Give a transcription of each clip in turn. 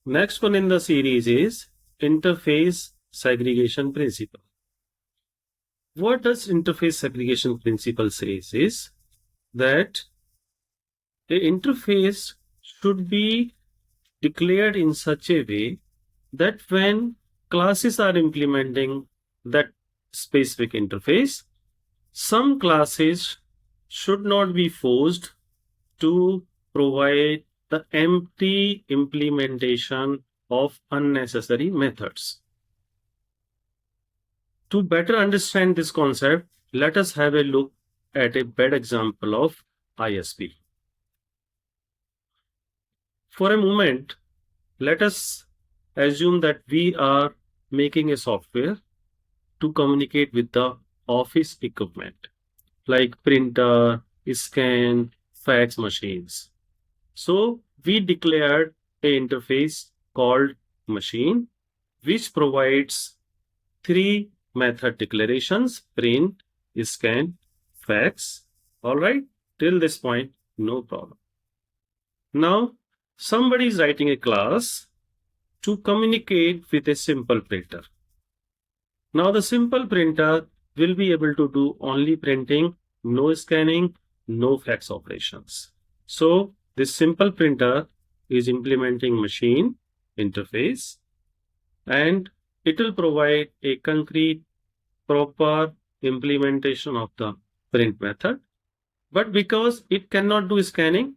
Next one in the series is interface segregation principle. What does interface segregation principle says is that the interface should be declared in such a way that when classes are implementing that specific interface, some classes should not be forced to provide the empty implementation of unnecessary methods. To better understand this concept, let us have a look at a bad example of ISP. For a moment, let us assume that we are making a software to communicate with the office equipment like printer, scan, fax machines. So we declared an interface called machine, which provides three method declarations: print, scan, fax. All right, till this point, no problem. Now, somebody is writing a class to communicate with a simple printer. Now, the simple printer will be able to do only printing, no scanning, no fax operations. So, this simple printer is implementing machine interface, and it will provide a concrete, proper implementation of the print method. But because it cannot do scanning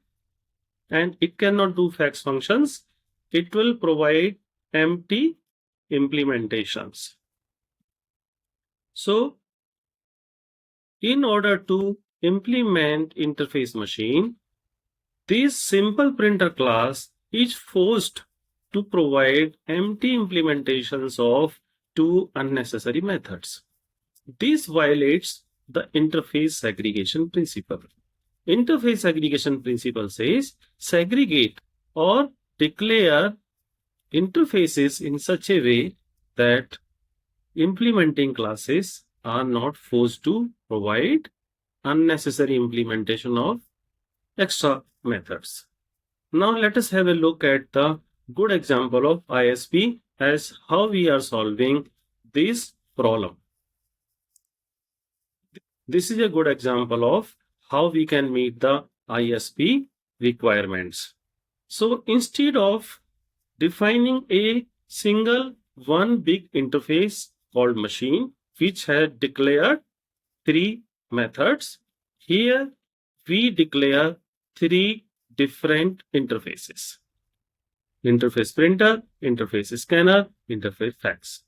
and it cannot do fax functions, it will provide empty implementations. So, in order to implement interface machine, this simple printer class is forced to provide empty implementations of two unnecessary methods. This violates the interface segregation principle. Interface segregation principle says segregate or declare interfaces in such a way that implementing classes are not forced to provide unnecessary implementation of extra methods. Now let us have a look at the good example of ISP as how we are solving this problem. This is a good example of how we can meet the ISP requirements. So instead of defining a single one big interface called machine, which had declared three methods, here we declare three different interfaces: interface printer, interface scanner, interface fax.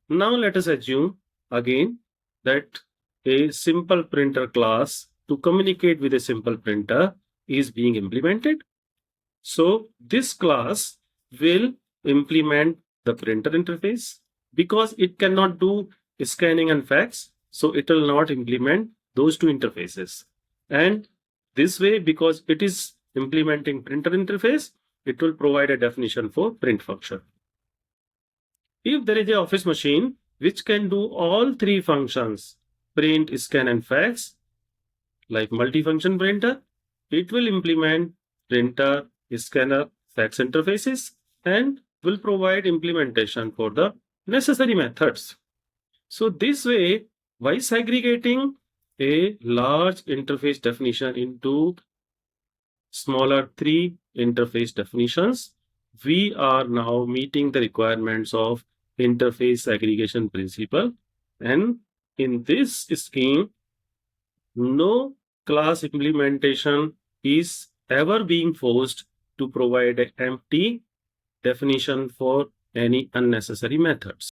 Now let us assume again that a simple printer class to communicate with a simple printer is being implemented. So this class will implement the printer interface. Because it cannot do scanning and fax, so it will not implement those two interfaces. And this way, because it is implementing printer interface, it will provide a definition for print function. If there is an office machine which can do all three functions, print, scan, and fax, like multifunction printer, it will implement printer, scanner, fax interfaces, and will provide implementation for the necessary methods. So this way, by segregating a large interface definition into smaller three interface definitions, we are now meeting the requirements of interface segregation principle. And in this scheme, no class implementation is ever being forced to provide an empty definition for any unnecessary methods.